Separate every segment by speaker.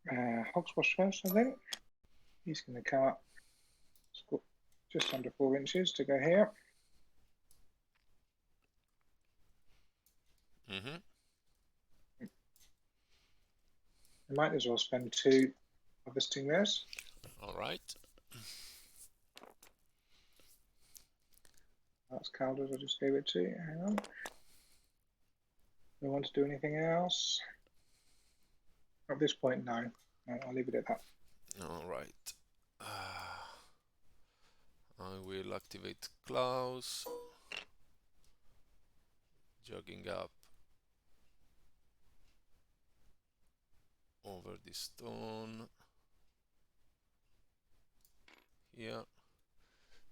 Speaker 1: Hogswash first, I think. He's going to come up just under 4 inches to go here. I might as well spend 2 harvesting this.
Speaker 2: All right.
Speaker 1: That's Calders I just gave it to. Hang on. No one to do anything else? At this point, no. I'll leave it at that.
Speaker 2: All right. I will activate Klaus. Jogging up over the stone here.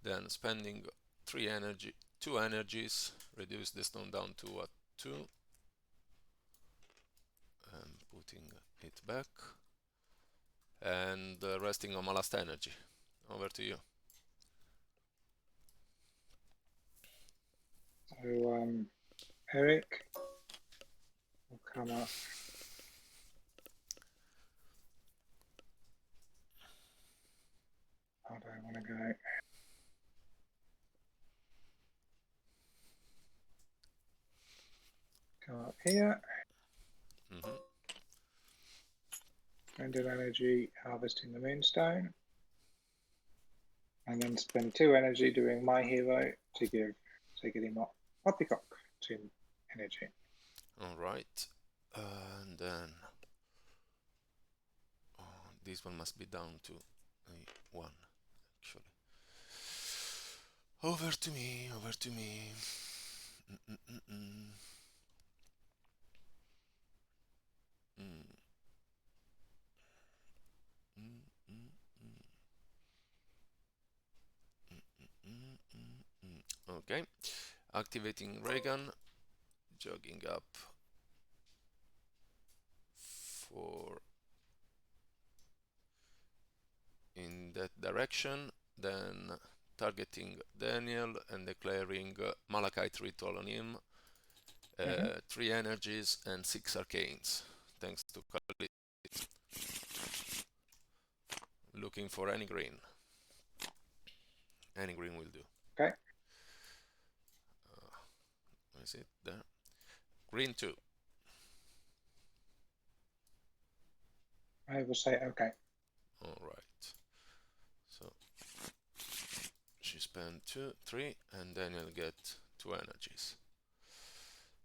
Speaker 2: Then spending 2 energies, reduce the stone down to a 2. And putting it back. And resting on my last energy. Over to you.
Speaker 1: So, Eric will come up. How do I want to go? Come up here. Spend an energy harvesting the Moonstone. And then spend 2 energy doing my hero to give Guillemot Poppycock 2 energy.
Speaker 2: Alright. And then this one must be down to a 1 actually. Over to me, over to me. Okay, activating Raegan, jogging up for in that direction, then targeting Daniel and declaring Malachite Ritual on him. 3 energies and 6 arcanes, thanks to Kalista. Looking for any green. Any green will do.
Speaker 1: Okay.
Speaker 2: Is it there? Green 2.
Speaker 1: I will say okay.
Speaker 2: Alright. So she spent 2, 3, and Daniel get 2 energies.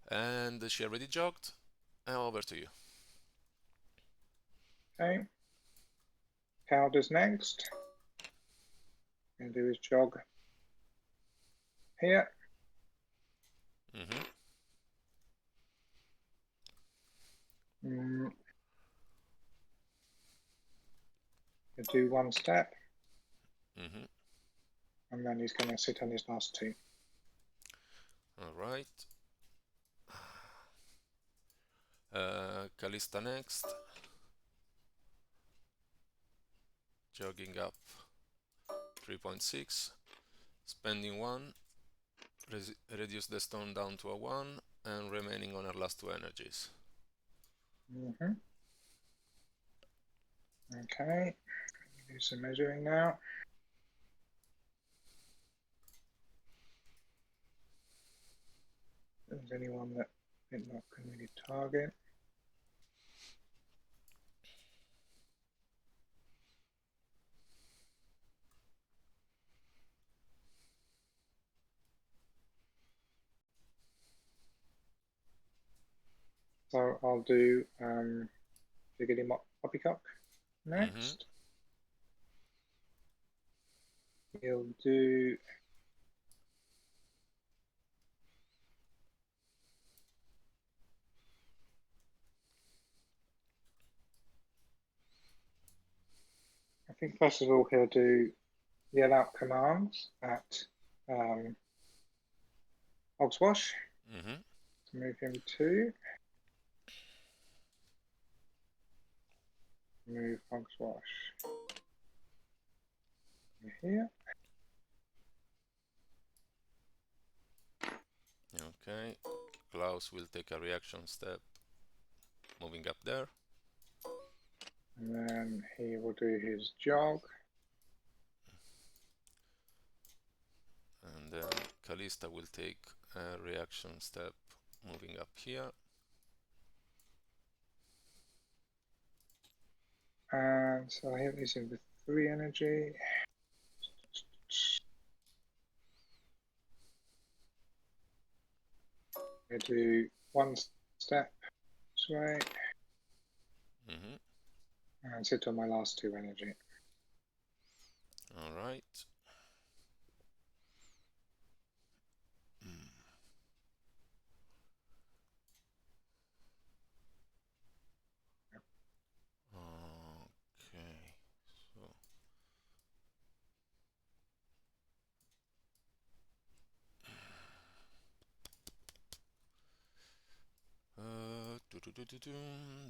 Speaker 2: And she already jogged. Over to you.
Speaker 1: Okay. Calders next. Going to do his jog here. Do 1 step. And then he's going to sit on his last 2.
Speaker 2: Alright. Kalista next. Jogging up 3.6. Spending 1. Reduce the stone down to a 1. And remaining on her last 2 energies.
Speaker 1: Okay. Do some measuring now. If there's anyone that Flintlock can really target. So I'll do the Guillemot Poppycock next. He'll do I think first of all he'll do yell out commands at Hogswash. To move him to. Move Hogswash here.
Speaker 2: Okay, Klaus will take a reaction step, moving up there.
Speaker 1: And then he will do his jog.
Speaker 2: And then Kalista will take a reaction step moving up here.
Speaker 1: And so I hit this in with 3 energy. I do 1 step this way. And sit on my last 2 energy.
Speaker 2: All right. Okay. So.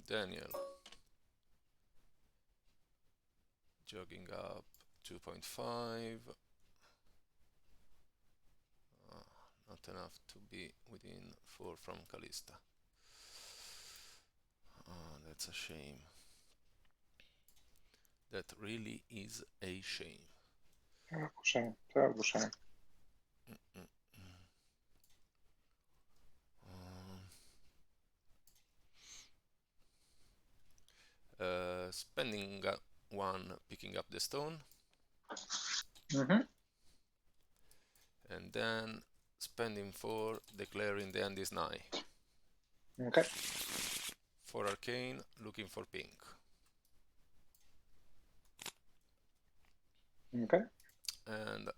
Speaker 2: Daniel. Jogging up 2.5. Not enough to be within 4 from Kalista. Oh, that's a shame. That really is a shame.
Speaker 1: Terrible shame. Terrible shame.
Speaker 2: Spending 1, picking up the stone. And then spending 4, declaring the end is nigh.
Speaker 1: Okay.
Speaker 2: For arcane, looking for pink.
Speaker 1: Okay.
Speaker 2: And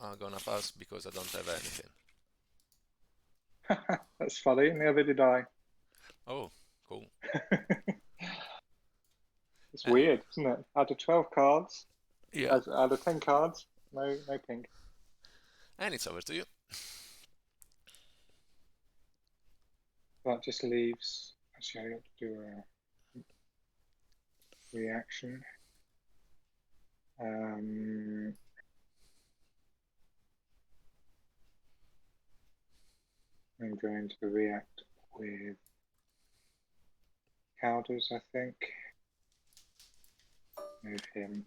Speaker 2: I'm gonna pass because I don't have anything.
Speaker 1: That's funny, neither did I.
Speaker 2: Oh, cool.
Speaker 1: It's weird, isn't it? Out of 12 cards,
Speaker 2: yeah.
Speaker 1: out of 10 cards, no pink.
Speaker 2: And it's over to you.
Speaker 1: That just leaves. Actually, I got to do a reaction. I'm going to react with Calders, I think. Move him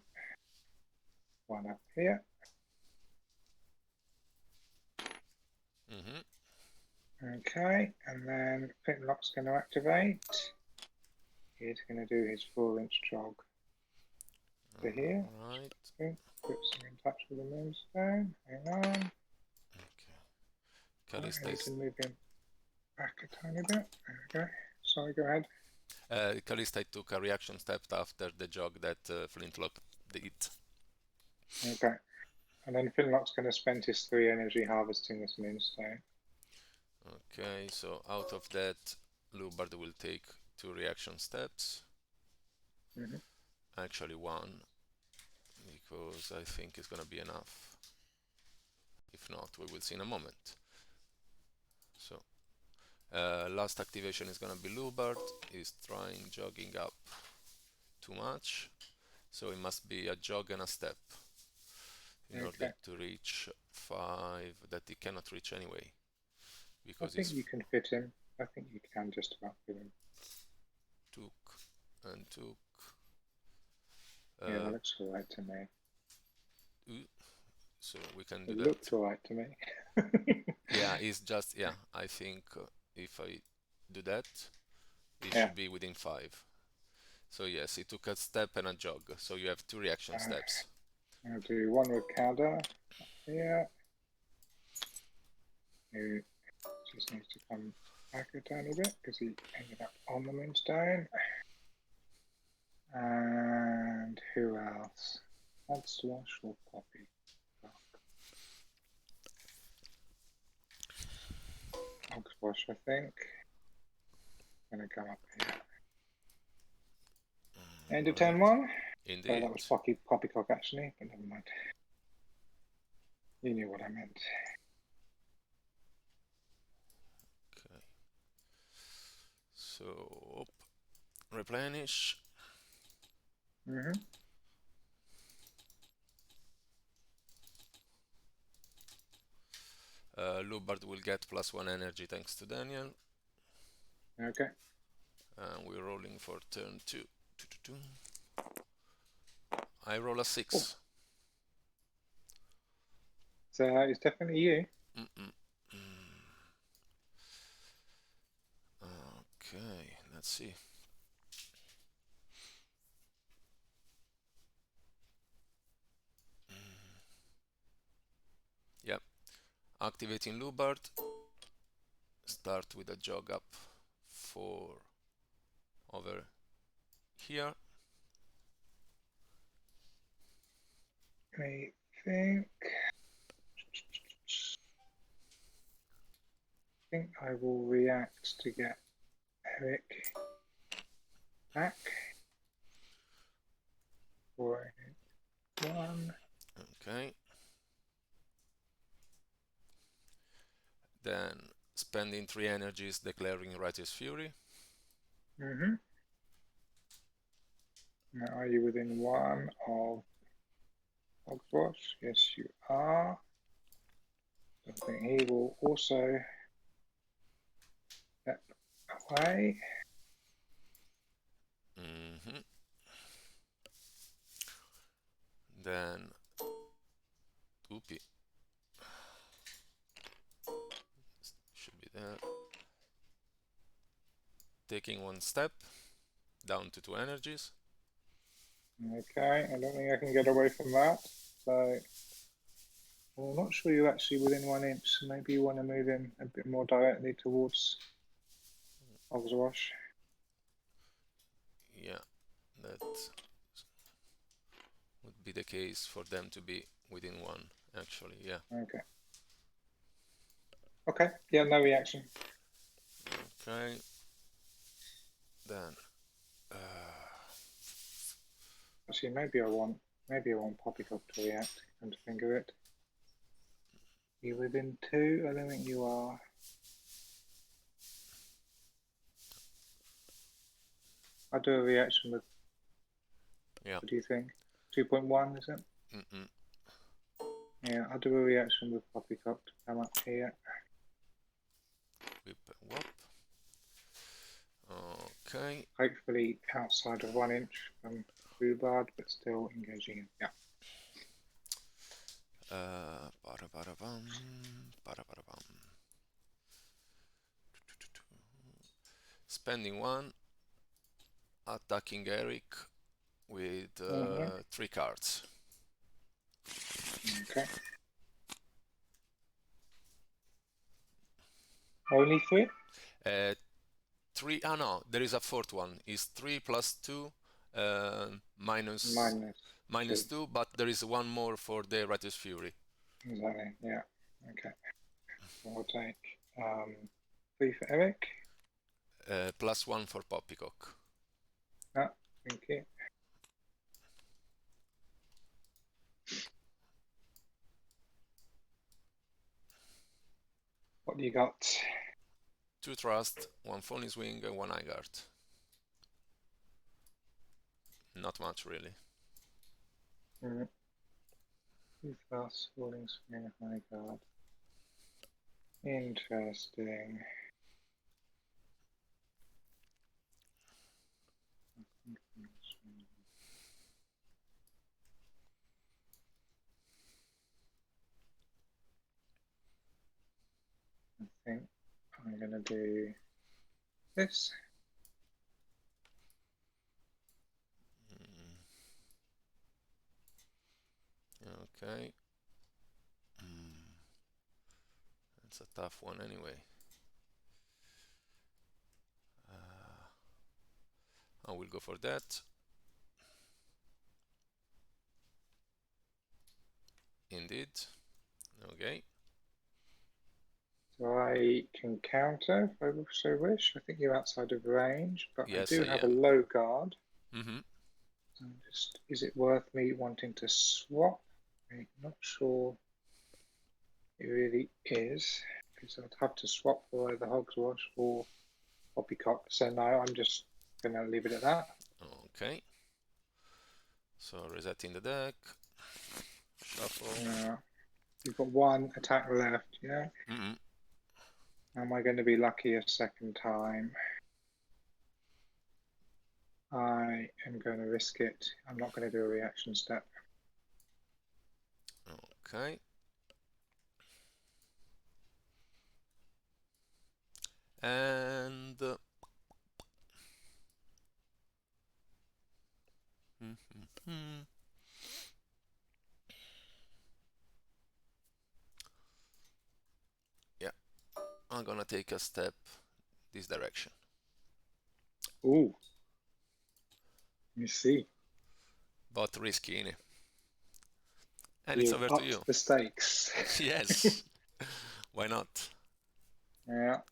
Speaker 1: 1 up here. Okay, and then Flintlock's going to activate. He's going to do his 4-inch jog to here.
Speaker 2: Right.
Speaker 1: Okay, puts him in touch with the Moonstone. Hang on.
Speaker 2: Okay. Kalista
Speaker 1: I need to move him back a tiny bit. There we go. Sorry, go ahead.
Speaker 2: Kalista took a reaction step after the jog that Flintlock did.
Speaker 1: Okay. And then Flintlock's going to spend his 3 energy harvesting this Moonstone.
Speaker 2: Okay, so out of that, Loubard will take 2 reaction steps. Actually 1, because I think it's gonna be enough. If not, we will see in a moment. So, last activation is gonna be Loubard. He's trying jogging up too much, so it must be a jog and a step in order to reach 5 that he cannot reach anyway. Because
Speaker 1: I think you can fit him. I think you can just about fit him.
Speaker 2: Took and took.
Speaker 1: Yeah, that looks alright to me.
Speaker 2: So we can do
Speaker 1: it
Speaker 2: that.
Speaker 1: It looked alright to me.
Speaker 2: Yeah, it's just, yeah, I think if I do that, it should be within 5. So yes, it took a step and a jog, so you have 2 reaction steps.
Speaker 1: I'll do 1 with Calder here. Who just needs to come back a tiny bit because he ended up on the Moonstone. And who else? Hogswash or Poppycock? Hogswash, I think. I'm going to come up here. End of turn 1?
Speaker 2: Indeed.
Speaker 1: Oh, that was Poppycock actually, but never mind. You knew what I meant.
Speaker 2: Okay. So, replenish. Loubard will get +1 energy thanks to Daniel.
Speaker 1: Okay.
Speaker 2: And we're rolling for turn 2. I roll a 6.
Speaker 1: So it's definitely you.
Speaker 2: Okay, let's see. Yep. Activating Loubard. Start with a jog up for over here.
Speaker 1: I think I will react to get Eric back. 4, 1.
Speaker 2: Okay. Then spending 3 energies, declaring Righteous Fury.
Speaker 1: Mm-hmm. Now, are you within 1 of Hogswash? Yes, you are. I think he will also step away.
Speaker 2: Then Oopie should be there. Taking 1 step down to 2 energies.
Speaker 1: Okay, I don't think I can get away from that. So, well, I'm not sure you're actually within 1 inch. So maybe you want to move him a bit more directly towards Hogswash.
Speaker 2: Yeah, that would be the case for them to be within 1, actually, yeah.
Speaker 1: Okay. Okay, yeah, no reaction.
Speaker 2: Okay. Then
Speaker 1: Actually, maybe I want Poppycock to react. Come to think of it, you within 2? I don't think you are. I'll do a reaction with.
Speaker 2: yeah.
Speaker 1: What do you think? 2.1 is it? Yeah, I'll do a reaction with Poppycock to come up here.
Speaker 2: Whip and whop. Okay.
Speaker 1: Hopefully outside of 1 inch from Loubard, but still engaging him. Yeah.
Speaker 2: Spending 1, attacking Eric with 3 cards.
Speaker 1: Okay. Only 3?
Speaker 2: 3. Ah, no, there is a 4th one. It's 3 plus 2 minus 2, but there is 1 more for the Righteous Fury.
Speaker 1: Exactly. Yeah. Okay. We'll take 3 for Eric.
Speaker 2: Plus 1 for Poppycock.
Speaker 1: Ah, thank you. What do you got?
Speaker 2: 2 Trust, 1 Phony Swing, and 1 Eye Guard. Not much, really.
Speaker 1: 2 Fast, Falling Swing, High Guard. Interesting. I think I'm going to do this.
Speaker 2: Okay. It's a tough one anyway. I will go for that. Indeed. Okay.
Speaker 1: So I can counter if I so wish. I think you're outside of range, but
Speaker 2: Yes,
Speaker 1: I do have a low guard. So just, is it worth me wanting to swap? I'm not sure it really is, because I'd have to swap for either Hogswash or Poppycock. So no, I'm just going to leave it at that.
Speaker 2: Okay. So resetting the deck. Shuffle.
Speaker 1: You've got 1 attack left, yeah? Am I going to be lucky a second time? I I am going to risk it. I'm not going to do a reaction step.
Speaker 2: Okay. And yeah, I'm gonna take a step this direction.
Speaker 1: Ooh. Let me see.
Speaker 2: But risky, innit? And it's
Speaker 1: You've
Speaker 2: over to
Speaker 1: upped
Speaker 2: you.
Speaker 1: the stakes.
Speaker 2: Yes. Why not?
Speaker 1: Yeah.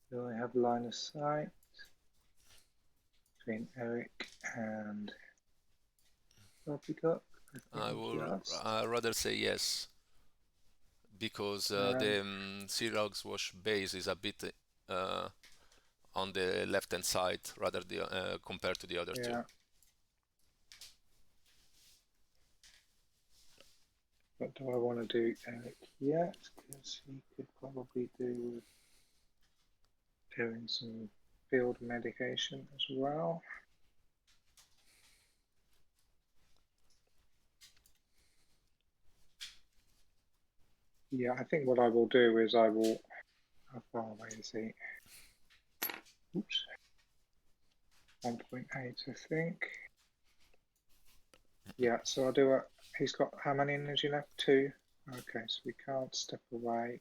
Speaker 1: Do I have line of sight between Eric and Poppycock?
Speaker 2: I would rather say yes, because the Sea Hogswash base is a bit on the left-hand side rather compared to the other two.
Speaker 1: What do I want to do Eric yet? Because he could probably do with doing some field medication as well. Yeah, I think what I will do is I will. How far away is he? Oops. 1.8, I think. Yeah, so I'll do it. He's got how many energy left? 2. Okay, so we can't step away.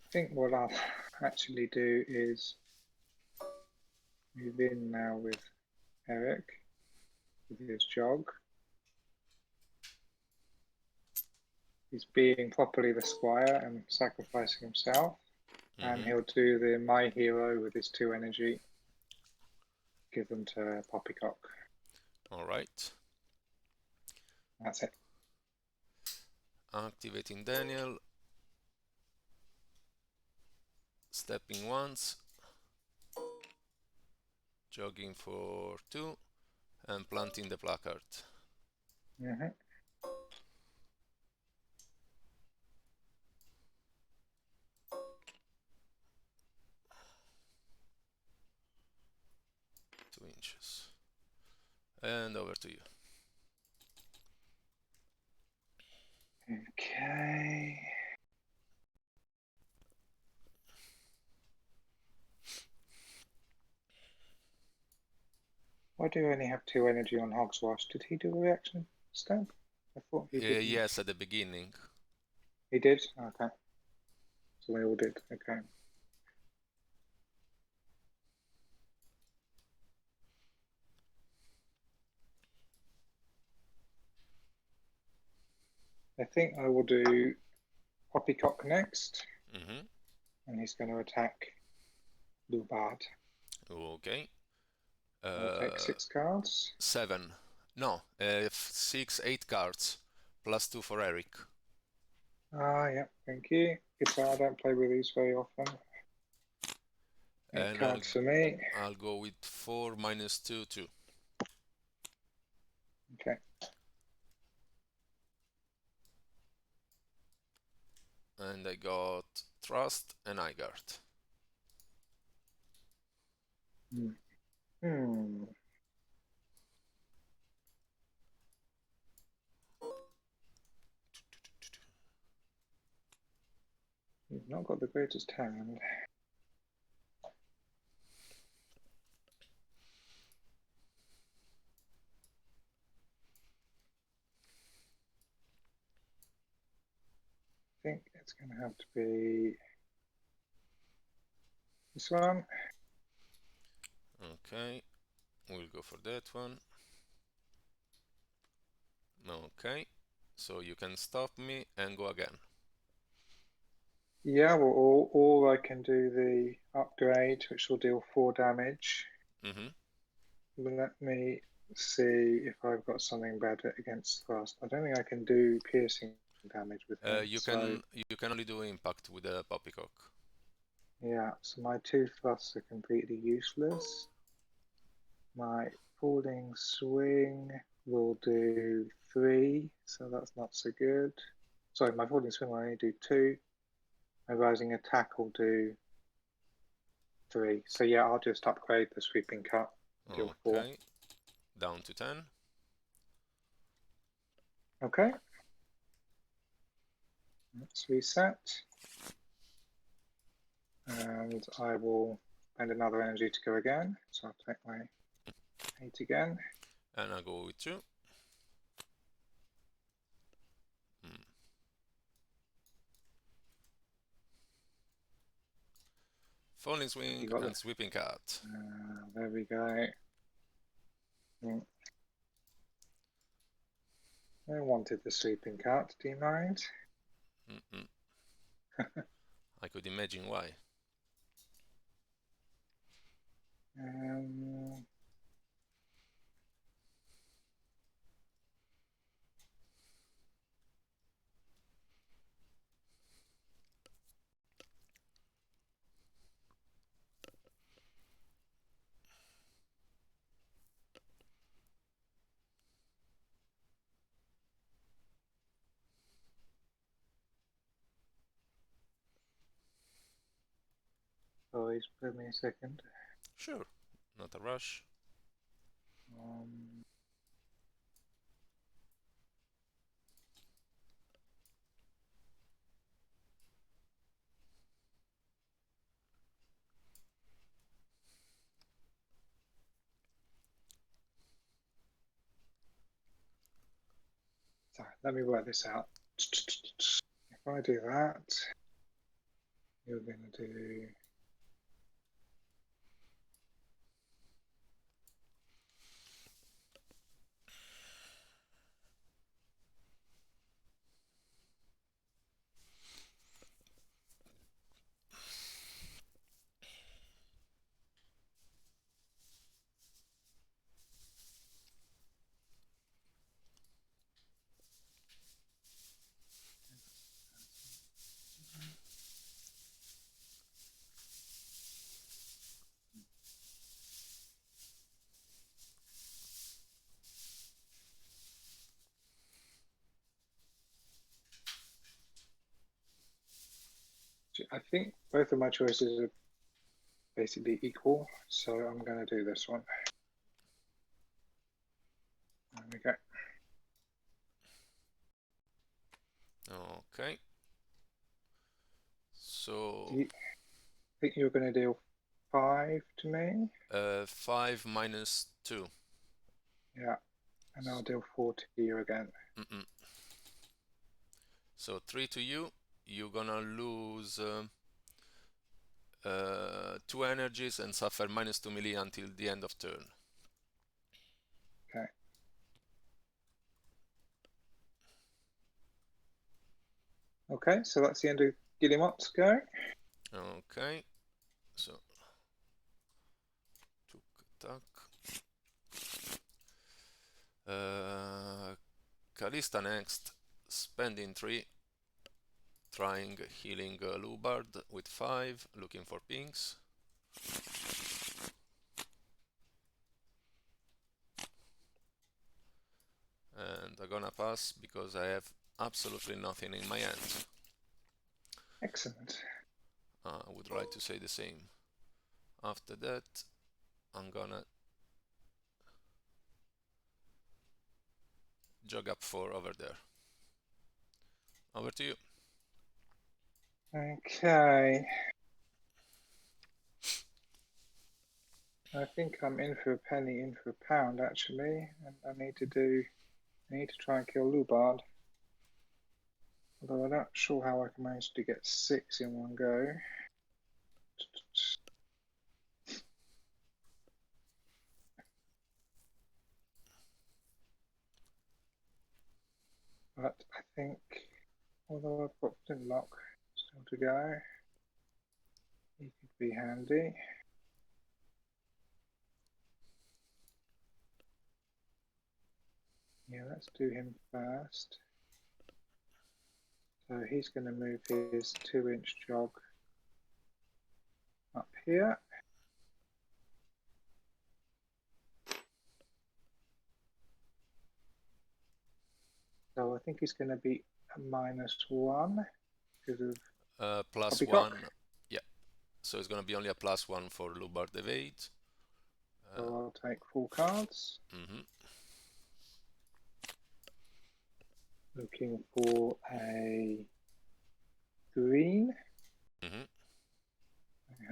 Speaker 1: I think what I'll actually do is move in now with Eric with his jog. He's being properly the squire and sacrificing himself. And he'll do the my hero with his 2 energy. Give them to Poppycock.
Speaker 2: All right.
Speaker 1: That's it.
Speaker 2: Activating Daniel. Stepping once. Jogging for 2. And planting the placard.
Speaker 1: Mm-hmm.
Speaker 2: Inches. And over to you.
Speaker 1: Okay. Why do I only have 2 energy on Hogswash? Did he do a reaction step? I thought he did.
Speaker 2: Yes, at the beginning.
Speaker 1: He did? Okay. So we all did. Okay. I think I will do Poppycock next. And he's going to attack Loubard.
Speaker 2: Okay.
Speaker 1: I'll take 6 cards.
Speaker 2: 7. No, 6, 8 cards. Plus 2 for Eric.
Speaker 1: Yeah, thank you. I don't play with these very often. 8 cards for me.
Speaker 2: I'll go with 4 minus 2, 2.
Speaker 1: Okay.
Speaker 2: And I got Trust and Igart.
Speaker 1: You've not got the greatest hand. I think it's going to have to be this one.
Speaker 2: Okay, we'll go for that one. Okay, so you can stop me and go again.
Speaker 1: Yeah, well, or I can do the upgrade, which will deal 4 damage. Let me see if I've got something better against thrust. I don't think I can do piercing damage with him.
Speaker 2: You can only do impact with a Poppycock.
Speaker 1: Yeah, so my 2 thrusts are completely useless. My falling swing will do 3, so that's not so good. Sorry, my falling swing will only do 2. My rising attack will do 3. So yeah, I'll just upgrade the sweeping cut. Deal 4.
Speaker 2: Okay, down to 10.
Speaker 1: Okay. Let's reset. And I will spend another energy to go again. So I'll take my 8 again.
Speaker 2: And I'll go with 2. Falling swing and sweeping cut.
Speaker 1: There we go. I wanted the sweeping cut. Do you mind?
Speaker 2: I could imagine why.
Speaker 1: Please give me a second.
Speaker 2: Sure, not a rush.
Speaker 1: So let me work this out. If I do that, you're going to do... I think both of my choices are basically equal, so I'm going to do this one. There we go.
Speaker 2: Okay. So...
Speaker 1: Do you think you're going to deal 5 to me?
Speaker 2: 5 minus 2.
Speaker 1: Yeah, and I'll deal 4 to you again.
Speaker 2: So 3 to you. You're gonna lose 2 energies and suffer minus 2 melee until the end of turn.
Speaker 1: Okay. Okay, so that's the end of Guillemot's go.
Speaker 2: Okay, so attack. Kalista next, spending 3, trying healing Loubard with 5, looking for pinks. And I'm gonna pass because I have absolutely nothing in my hand.
Speaker 1: Excellent.
Speaker 2: I would like to say the same. After that, I'm gonna jog up 4 over there. Over to you.
Speaker 1: Okay. I think I'm in for a penny, in for a pound, actually. And I need to try and kill Loubard. Although I'm not sure how I can manage to get 6 in one go. But I think, although I've got Flintlock still to go, he could be handy. Yeah, let's do him first. So he's going to move his 2-inch jog up here. think he's going to be a -1 because of
Speaker 2: plus
Speaker 1: Poppycock.
Speaker 2: 1. Yeah. So it's going to be only a +1 for Loubard evade.
Speaker 1: So I'll take 4 cards. Looking for a green. I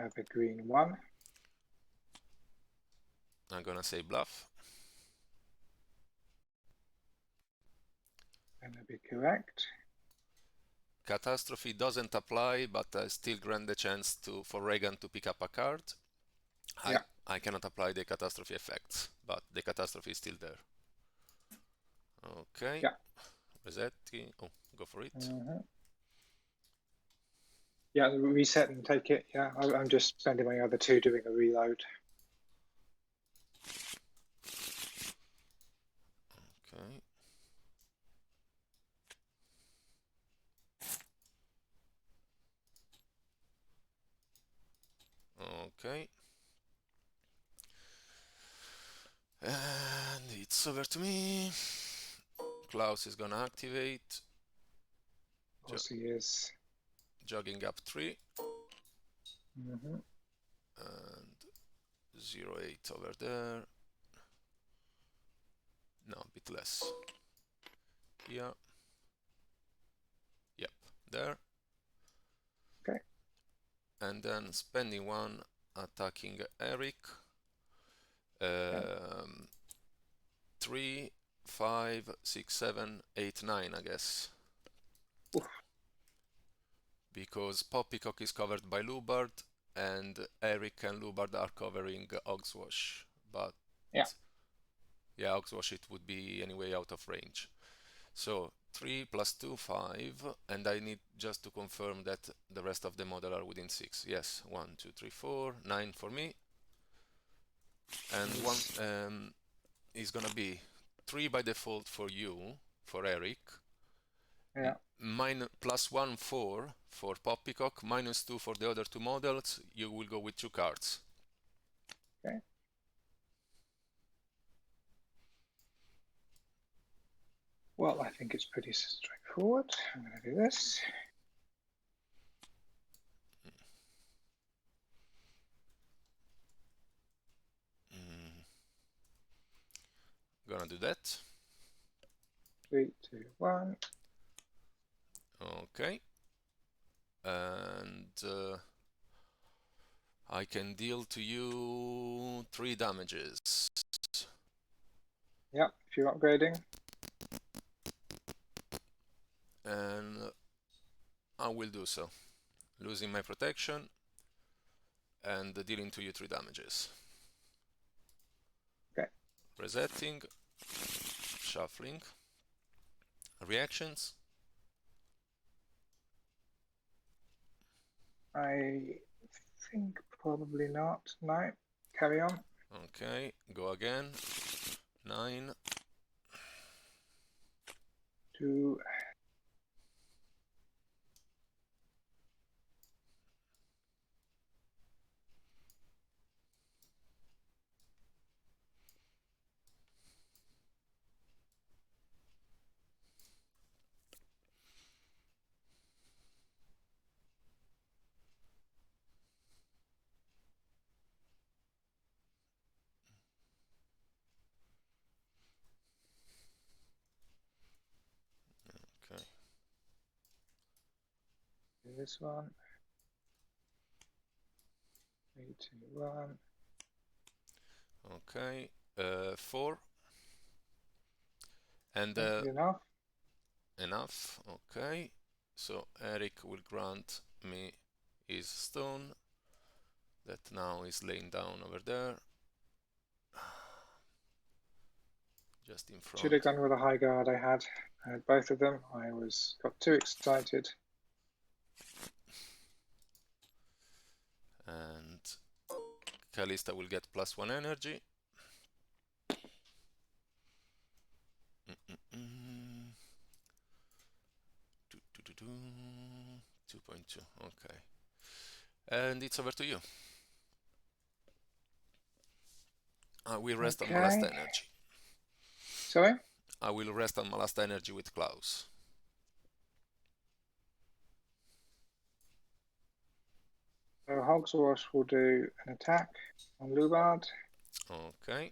Speaker 1: have a green 1.
Speaker 2: I'm gonna say bluff.
Speaker 1: Gonna be correct.
Speaker 2: Catastrophe doesn't apply, but I still grant the chance for Raegan to pick up a card.
Speaker 1: Yeah.
Speaker 2: I cannot apply the catastrophe effects, but the catastrophe is still there. Okay.
Speaker 1: Yeah.
Speaker 2: Resetti. Oh, go for it.
Speaker 1: Yeah, reset and take it. Yeah, I'm just spending my other 2 doing a reload.
Speaker 2: Okay. Okay. And it's over to me. Klaus is gonna activate.
Speaker 1: Of course he is.
Speaker 2: Jogging up 3.
Speaker 1: And
Speaker 2: 0.8 over there. No, a bit less. Here. Yep, there.
Speaker 1: Okay.
Speaker 2: And then spending 1, attacking Eric. 3, 5, 6, 7, 8, 9, I guess.
Speaker 1: Oof.
Speaker 2: Because Poppycock is covered by Loubard, and Eric and Loubard are covering Hogswash. But
Speaker 1: yeah,
Speaker 2: Hogswash it would be anyway out of range. So 3 plus 2, 5, and I need just to confirm that the rest of the model are within 6. Yes, 1, 2, 3, 4, 9 for me. And 1 is gonna be 3 by default for you, for Eric.
Speaker 1: Yeah.
Speaker 2: +1, 4 for Poppycock, -2 for the other 2 models. You will go with 2 cards.
Speaker 1: Okay. Well, I think it's pretty straightforward. I'm going to do this.
Speaker 2: Gonna do that.
Speaker 1: 3, 2, 1.
Speaker 2: Okay. And I can deal to you 3 damages.
Speaker 1: Yeah, if you're upgrading.
Speaker 2: And I will do so. Losing my protection and dealing to you 3 damages.
Speaker 1: Okay.
Speaker 2: Resetting, shuffling. Reactions?
Speaker 1: I think probably not. No. Carry on.
Speaker 2: Okay, go again. 9.
Speaker 1: 2.
Speaker 2: Okay.
Speaker 1: This one. 3, 2, 1.
Speaker 2: Okay. 4. And
Speaker 1: Enough.
Speaker 2: Enough. Okay. So Eric will grant me his stone that now is laying down over there. Just in front.
Speaker 1: Should have gone with a high guard I had. I had both of them. I got too excited.
Speaker 2: And Kalista will get +1 energy. 2.2. Okay. And it's over to you. We rest on last energy.
Speaker 1: Sorry?
Speaker 2: I will rest on my last energy with Klaus.
Speaker 1: So Hogswash will do an attack on Loubard.
Speaker 2: Okay.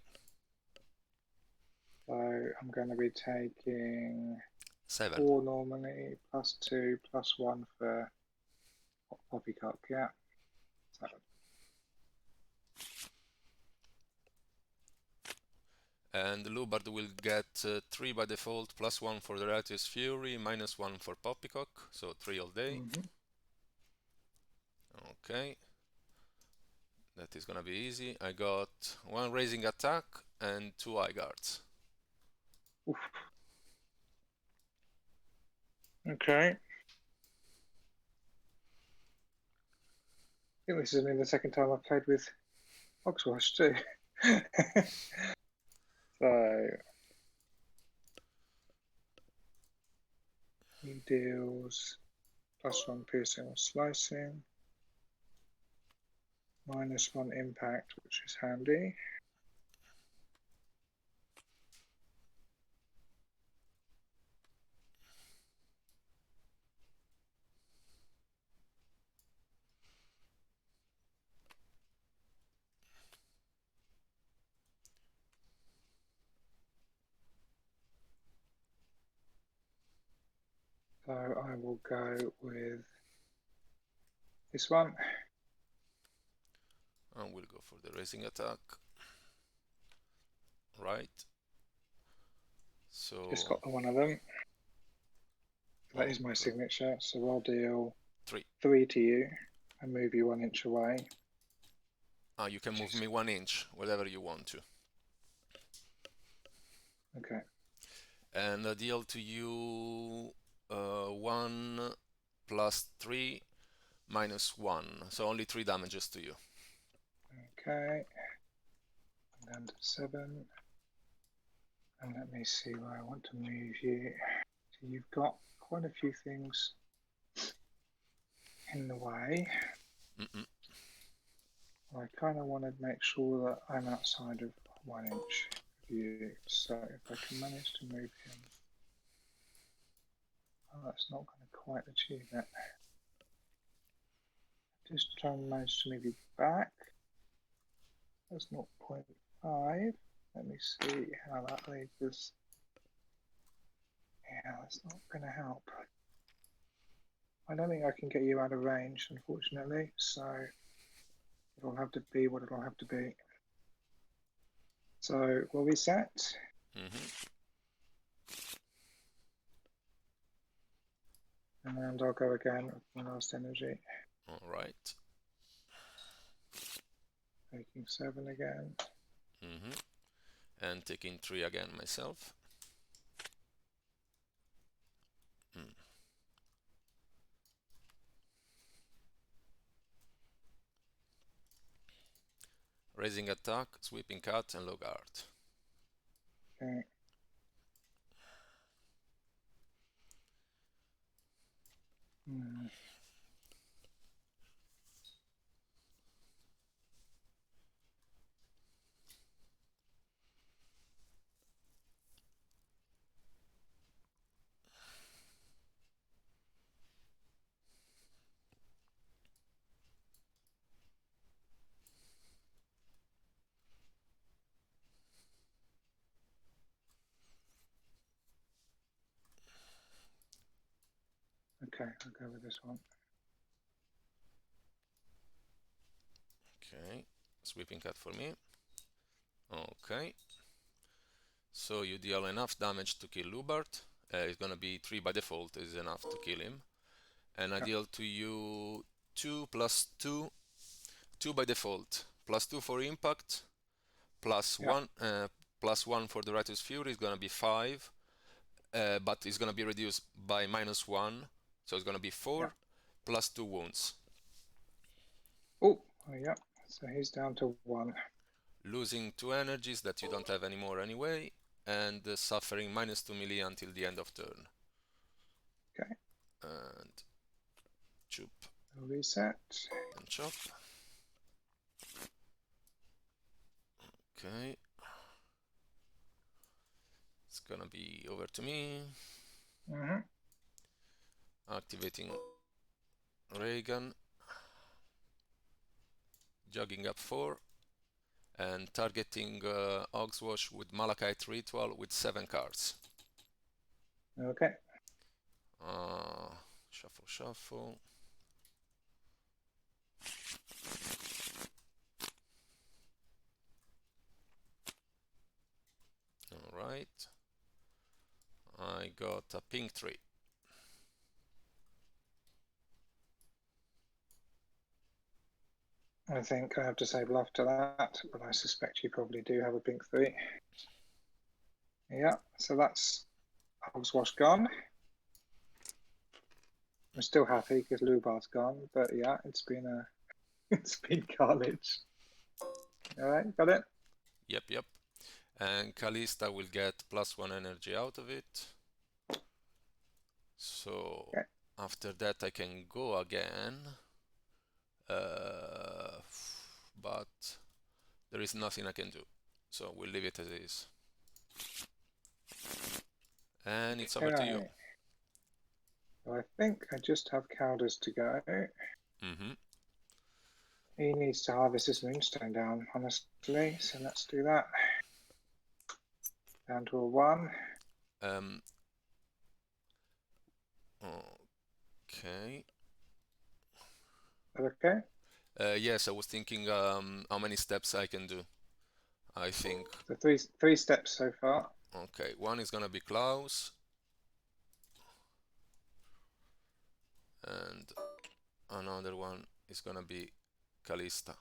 Speaker 1: So I'm going to be taking
Speaker 2: 7.
Speaker 1: 4 normally, +2, +1 for Poppycock, yeah. 7.
Speaker 2: And Loubard will get 3 by default, +1 for the Righteous Fury, -1 for Poppycock, so 3 all day. Okay. That is gonna be easy. I got 1 raising attack and 2 eye guards.
Speaker 1: Oof. Okay. I think this is only the second time I've played with Hogswash too. So he deals +1 piercing or slicing, -1 impact, which is handy. So I will go with this one.
Speaker 2: And we'll go for the raising attack. Right. So
Speaker 1: Just got one of them. That is my signature. So I'll deal 3 to you and move you 1 inch away.
Speaker 2: You can move me 1 inch, whatever you want to.
Speaker 1: Okay.
Speaker 2: And I deal to you 1 +3 -1, so only 3 damages to you.
Speaker 1: Okay. And down to 7. And let me see where I want to move you. So you've got quite a few things in the way. I kind of want to make sure that I'm outside of 1 inch of you. So if I can manage to move him. Oh, that's not going to quite achieve it. Just try and manage to move you back. That's 0.5. Let me see how that leaves us. Yeah, that's not going to help. I don't think I can get you out of range, unfortunately. So it'll have to be what it'll have to be. So we'll reset. And I'll go again with my last energy.
Speaker 2: All right.
Speaker 1: Taking 7 again.
Speaker 2: And taking 3 again myself. Raising attack, sweeping cut, and Loubard.
Speaker 1: Okay. Okay, I'll go with this one.
Speaker 2: Okay, sweeping cut for me. Okay. So you deal enough damage to kill Loubard. It's gonna be 3 by default is enough to kill him. And I deal to you 2 + 2. 2 by default. +2 for impact. +1 +1 for the Righteous Fury is gonna be 5. But it's gonna be reduced by -1. So it's gonna be 4 +2 wounds.
Speaker 1: Oh, yeah. So he's down to 1.
Speaker 2: Losing 2 energies that you don't have anymore anyway, and suffering -2 melee until the end of turn.
Speaker 1: Okay.
Speaker 2: And chop.
Speaker 1: Reset.
Speaker 2: And chop. Okay. It's gonna be over to me.
Speaker 1: Mm-hmm.
Speaker 2: Activating Raegan. Jogging up 4. And targeting Hogswash with Malachite Ritual with 7 cards.
Speaker 1: Okay.
Speaker 2: Shuffle, shuffle. Alright. I got a pink 3.
Speaker 1: I think I have to say bluff to that, but I suspect you probably do have a pink 3. Yeah, so that's Hogswash gone. I'm still happy because Loubard's gone, but yeah, it's been it's been carnage. All right, got it.
Speaker 2: Yep. And Kalista will get +1 energy out of it. So
Speaker 1: Okay.
Speaker 2: after that I can go again. But there is nothing I can do. So we'll leave it as is. And it's over to you.
Speaker 1: Well, I think I just have Calders to go.
Speaker 2: Mm-hmm.
Speaker 1: He needs to harvest his Moonstone down, honestly, so let's do that. Down to a 1.
Speaker 2: Okay.
Speaker 1: Okay.
Speaker 2: Yes, I was thinking how many steps I can do. I think.
Speaker 1: So three steps so far.
Speaker 2: Okay, one is gonna be Klaus. And another one is gonna be Kalista.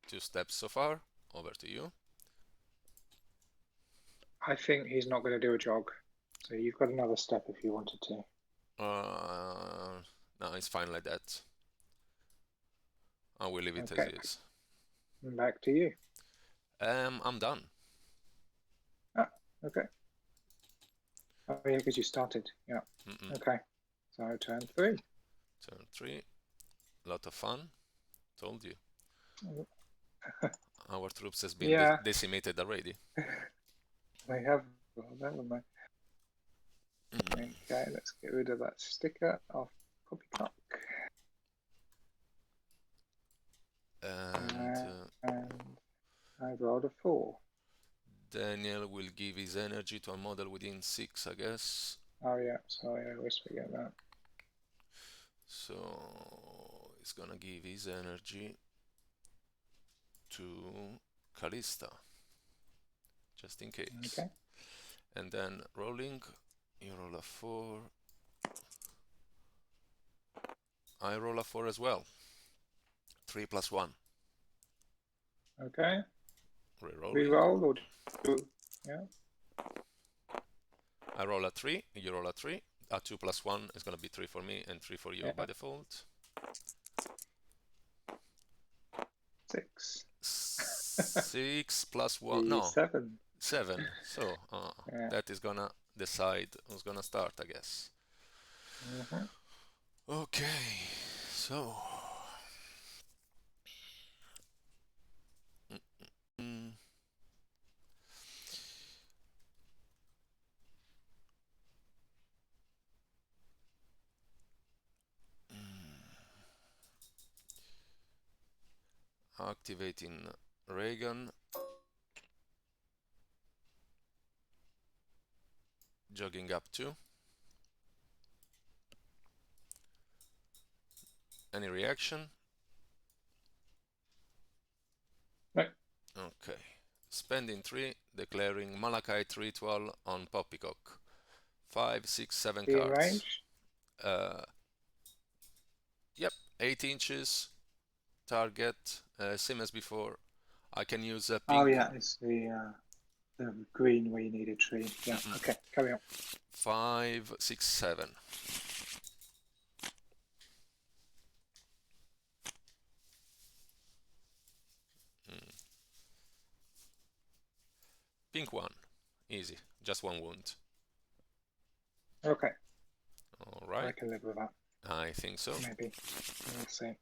Speaker 2: 2 steps so far. Over to you.
Speaker 1: I think he's not going to do a jog. So you've got another step if you wanted to.
Speaker 2: No, it's fine like that. I will leave it
Speaker 1: Okay.
Speaker 2: as is.
Speaker 1: Back to you.
Speaker 2: I'm done.
Speaker 1: Ah, okay. Oh yeah, because you started. Yeah. Okay. So turn 3.
Speaker 2: Turn 3. Lot of fun. Told you. Our troops has been decimated already.
Speaker 1: They have. Well, never mind. Okay, let's get rid of that sticker of Poppycock. And I rolled a 4.
Speaker 2: Daniel will give his energy to a model within 6, I guess.
Speaker 1: Oh yeah, sorry, I always forget that.
Speaker 2: So he's gonna give his energy to Kalista, just in case.
Speaker 1: Okay.
Speaker 2: And then rolling, you roll a 4. I roll a 4 as well. 3 + 1.
Speaker 1: Okay.
Speaker 2: Re-rolling.
Speaker 1: Reroll or do, yeah.
Speaker 2: I roll a 3, you roll a 3. A 2 + 1 is gonna be 3 for me and 3 for you by default.
Speaker 1: 6.
Speaker 2: 6 + 1, no.
Speaker 1: 7.
Speaker 2: 7. So that is gonna decide who's gonna start, I guess. Okay, so activating Raegan, jogging up 2. Any reaction?
Speaker 1: No.
Speaker 2: Okay. Spending 3, declaring Malachite Ritual on Poppycock. 5, 6, 7 cards.
Speaker 1: Range?
Speaker 2: Yep, 8 inches. Target, same as before. I can use a pink.
Speaker 1: Oh yeah, it's the green where you need a tree. Yeah. Okay, carry on.
Speaker 2: 5, 6, 7. Pink 1, easy, just 1 wound.
Speaker 1: Okay.
Speaker 2: All right.
Speaker 1: I can live with that.
Speaker 2: I think so.
Speaker 1: Maybe. We'll see.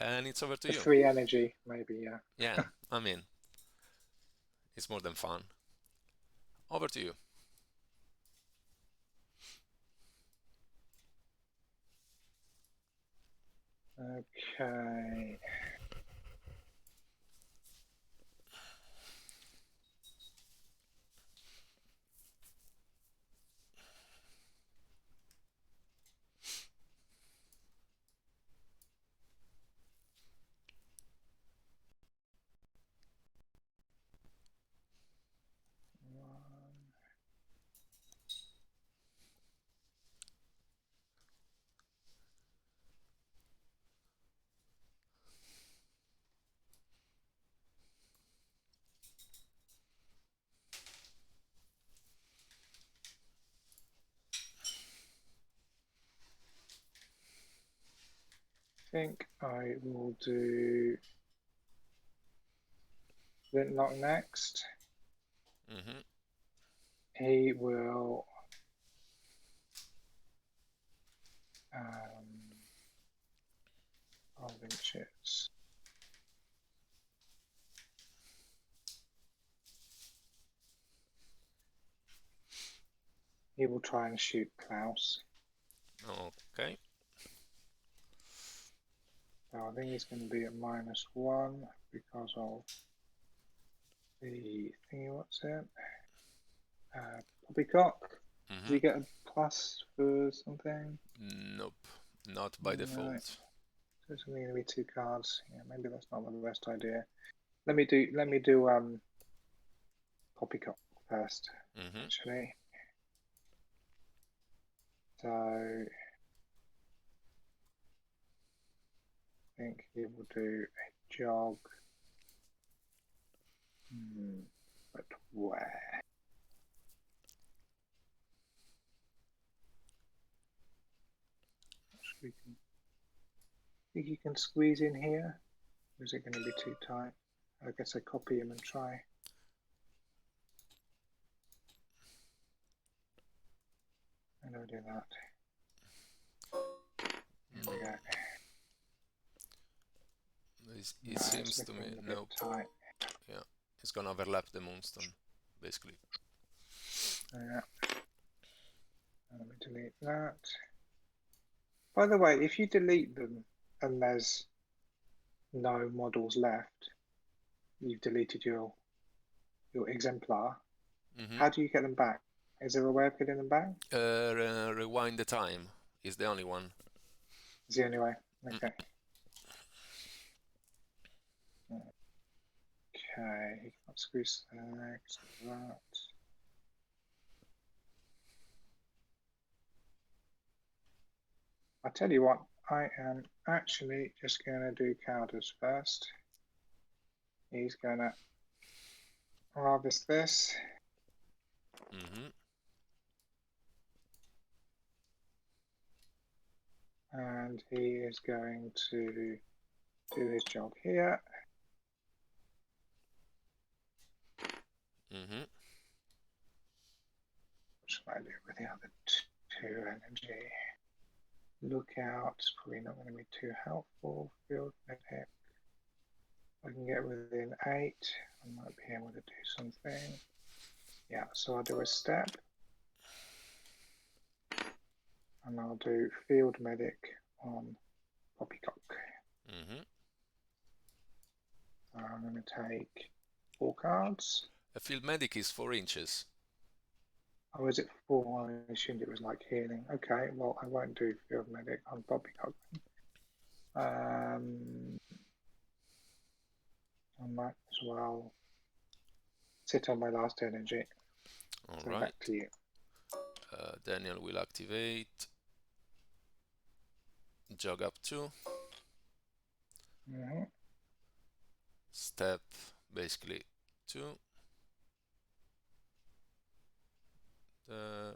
Speaker 2: And it's over to you.
Speaker 1: 3 energy, maybe. Yeah.
Speaker 2: Yeah, I mean, it's more than fun. Over to you.
Speaker 1: Okay. I think I will do Flintlock next. He will inches. He will try and shoot Klaus.
Speaker 2: Okay.
Speaker 1: So I think he's going to be at -1 because of the thingy. What's it? Poppycock. Does he get a plus for something?
Speaker 2: Nope, not by default.
Speaker 1: So it's only going to be 2 cards. Yeah, maybe that's not the best idea. Let me do Poppycock first, actually. So I think he will do a jog. But where? Think you can squeeze in here? Or is it going to be too tight? I guess I copy him and try. I don't do that. There we go.
Speaker 2: It seems to me, nope.
Speaker 1: Tight.
Speaker 2: Yeah, it's gonna overlap the Moonstone, basically.
Speaker 1: Yeah. Let me delete that. By the way, if you delete them and there's no models left, you've deleted your exemplar. How do you get them back? Is there a way of getting them back?
Speaker 2: Rewind the time is the only one.
Speaker 1: It's the only way. Okay. Okay, he can't squeeze next. That. I tell you what, I am actually just going to do Calders first. He's going to harvest this. And he is going to do his job here. What should I do with the other 2 energy? Lookout is probably not going to be too helpful. Field medic. I can get within 8. I might be able to do something. Yeah, so I'll do a step. And I'll do field medic on Poppycock. I'm going to take 4 cards.
Speaker 2: A field medic is 4 inches.
Speaker 1: Oh, is it 4? I assumed it was like healing. Okay, well, I won't do field medic on Poppycock. I might as well sit on my last energy.
Speaker 2: All
Speaker 1: so
Speaker 2: right.
Speaker 1: Back to you.
Speaker 2: Daniel will activate. Jog up 2. Step basically 2. There.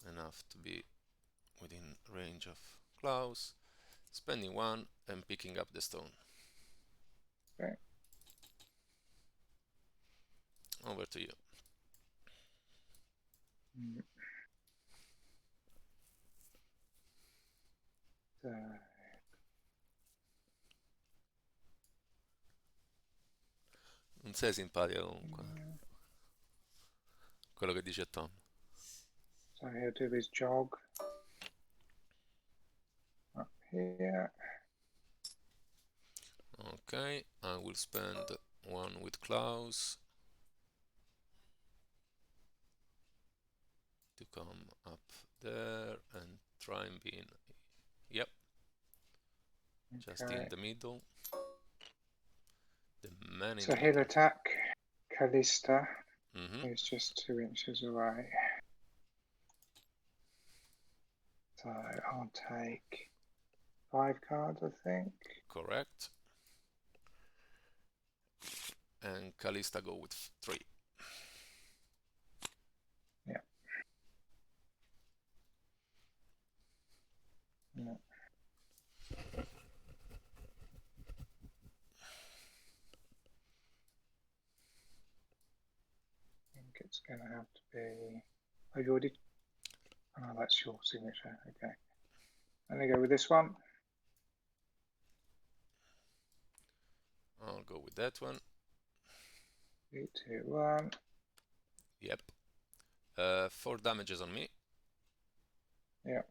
Speaker 2: Enough to be within range of Klaus. Spending 1 and picking up the stone.
Speaker 1: Okay.
Speaker 2: Over to you. Non sei simpatico comunque. Quello che dice Tom.
Speaker 1: So he'll do his jog. here.
Speaker 2: Okay, I will spend one with Klaus to come up there and try and be in. Yep, just in the middle. The man in
Speaker 1: So
Speaker 2: the
Speaker 1: he'll
Speaker 2: middle.
Speaker 1: attack Kalista, who's just 2 inches away. So I'll take 5 cards, I think.
Speaker 2: Correct. And Kalista go with 3.
Speaker 1: Yeah. Yeah. I think it's going to have to be. Oh, you already. Oh, that's your signature. Okay. I'm going to go with this one.
Speaker 2: I'll go with that one.
Speaker 1: 3, 2, 1.
Speaker 2: Yep. 4 damages on me.
Speaker 1: Yeah.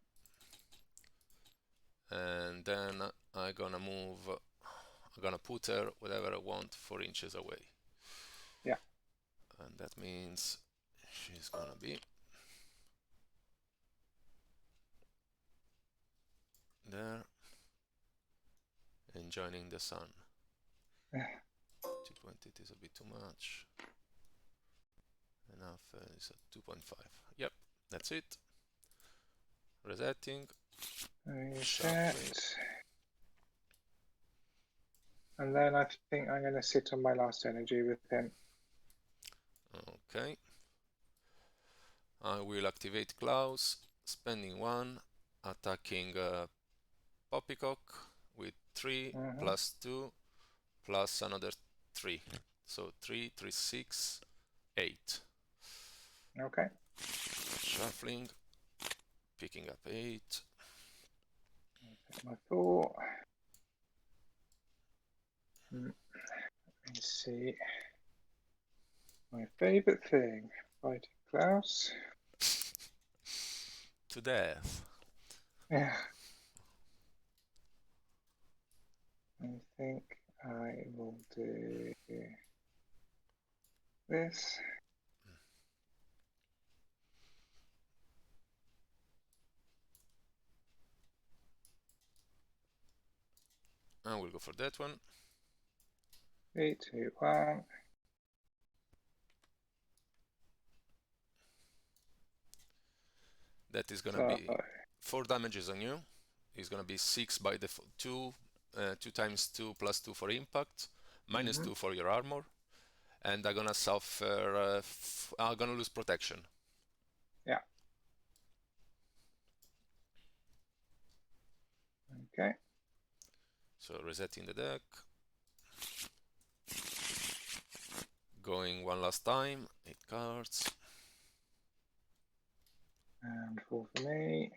Speaker 2: And then I'm gonna move. I'm gonna put her whatever I want 4 inches away.
Speaker 1: Yeah.
Speaker 2: And that means she's gonna be there and joining the sun. 2.8 is a bit too much. Enough is at 2.5. Yep, that's it. Resetting.
Speaker 1: Reset. And then I think I'm going to sit on my last energy with him.
Speaker 2: Okay. I will activate Klaus, spending 1, attacking Poppycock with 3 plus 2 plus another 3. So 3, 3, 6, 8.
Speaker 1: Okay.
Speaker 2: Shuffling, picking up 8.
Speaker 1: My 4. Let me see. My favourite thing, fighting Klaus.
Speaker 2: To death.
Speaker 1: Yeah. I think I will do this.
Speaker 2: I will go for that one.
Speaker 1: 3, 2, 1.
Speaker 2: That is gonna be 4 damages on you. It's gonna be 6 by default. 2 times 2 plus 2 for impact, minus 2 for your armor, and I'm gonna suffer. I'm gonna lose protection.
Speaker 1: Yeah. Okay.
Speaker 2: So resetting the deck. Going one last time. 8 cards.
Speaker 1: And 4 for me.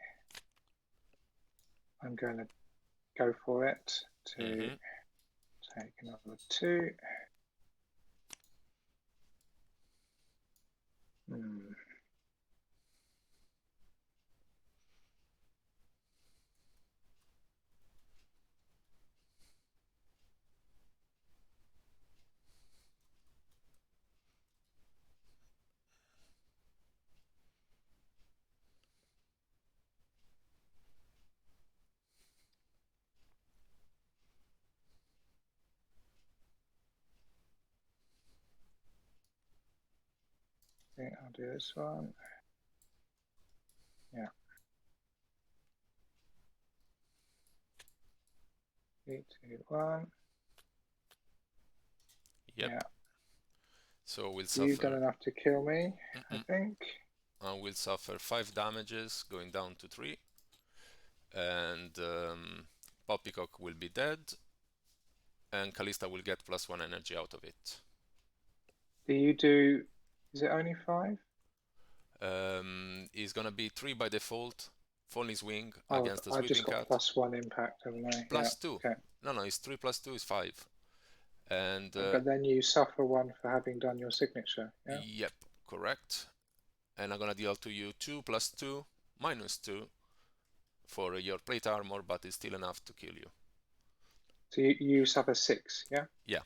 Speaker 1: I'm going to go for it to take another 2. I think I'll do this one. Yeah. 3, 2, 1.
Speaker 2: Yep.
Speaker 1: Yeah.
Speaker 2: So we'll suffer.
Speaker 1: You've done enough to kill me, I think.
Speaker 2: I will suffer 5 damages, going down to 3. And Poppycock will be dead. And Kalista will get +1 energy out of it.
Speaker 1: Do you do... Is it only 5?
Speaker 2: It's gonna be 3 by default. Falling wing against the
Speaker 1: I've
Speaker 2: sweeping
Speaker 1: just got
Speaker 2: cat.
Speaker 1: +1 impact, haven't I?
Speaker 2: +2.
Speaker 1: Okay.
Speaker 2: No, it's 3 plus 2 is 5. And
Speaker 1: but then you suffer 1 for having done your signature. Yeah.
Speaker 2: Yep, correct. And I'm gonna deal to you 2 plus 2 minus 2 for your plate armor, but it's still enough to kill you.
Speaker 1: So you suffer 6, yeah?
Speaker 2: Yeah,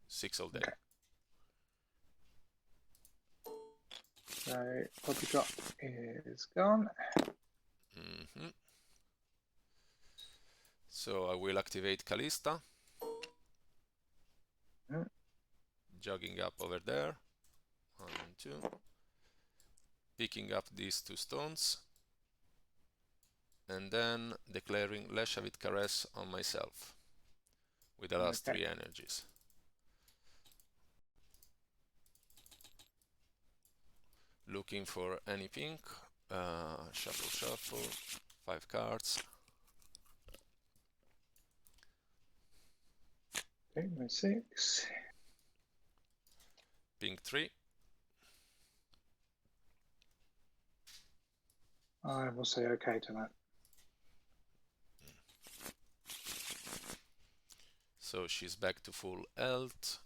Speaker 2: 6 all day.
Speaker 1: Okay. So Poppycock is gone.
Speaker 2: So I will activate Kalista. Jogging up over there. 1 and 2. Picking up these 2 stones. And then declaring Leshavit Caress on myself with the last 3 energies. Looking for any pink. Shuffle, shuffle. 5 cards.
Speaker 1: Okay, my 6.
Speaker 2: Pink 3.
Speaker 1: I will say okay to that.
Speaker 2: So she's back to full health.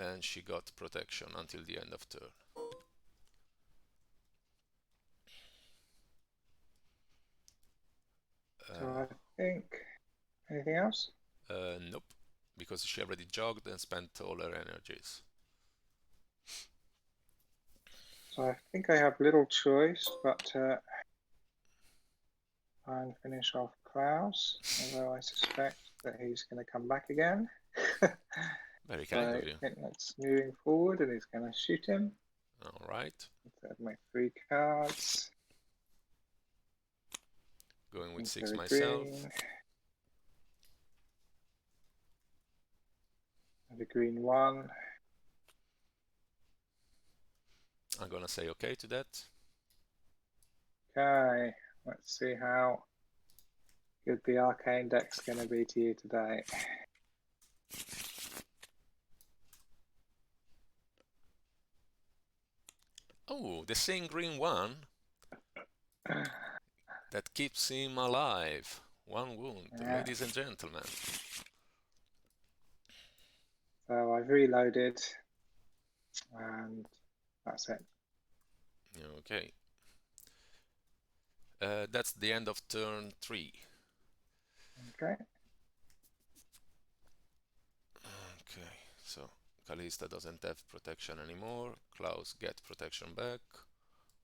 Speaker 2: And she got protection until the end of turn.
Speaker 1: So I think anything else?
Speaker 2: Nope, because she already jogged and spent all her energies.
Speaker 1: So I think I have little choice but to try and finish off Klaus, although I suspect that he's going to come back again.
Speaker 2: Very kind of you.
Speaker 1: I think that's moving forward and he's going to shoot him.
Speaker 2: All right.
Speaker 1: I've my 3 cards.
Speaker 2: Going with 6 myself.
Speaker 1: Green. And a green 1.
Speaker 2: I'm gonna say okay to that.
Speaker 1: Okay, let's see how good the arcane deck's going to be to you today.
Speaker 2: Oh, the same green 1 that keeps him alive. 1 wound, ladies and gentlemen.
Speaker 1: So I've reloaded and that's it.
Speaker 2: Okay. That's the end of turn 3.
Speaker 1: Okay.
Speaker 2: Okay, so Kalista doesn't have protection anymore. Klaus gets protection back.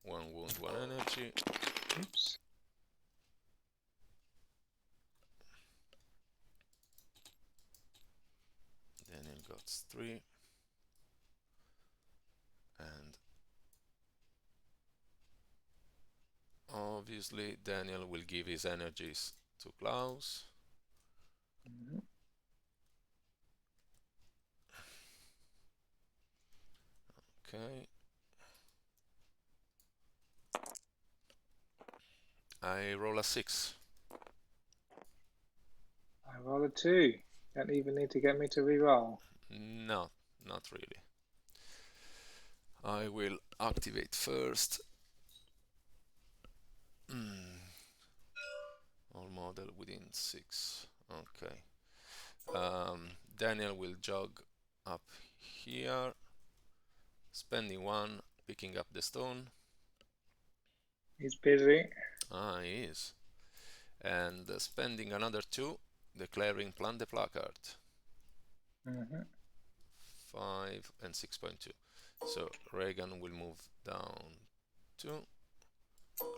Speaker 2: 1 wound, 1 energy.
Speaker 1: Oops.
Speaker 2: Daniel got 3. And obviously Daniel will give his energies to Klaus. Okay. I roll a 6.
Speaker 1: I roll a 2. Don't even need to get me to reroll.
Speaker 2: No, not really. I will activate first. All model within 6. Okay. Daniel will jog up here, spending 1, picking up the stone.
Speaker 1: He's busy.
Speaker 2: Ah, he is. And spending another 2, declaring plant the placard. 5 and 6.2. So Raegan will move down 2.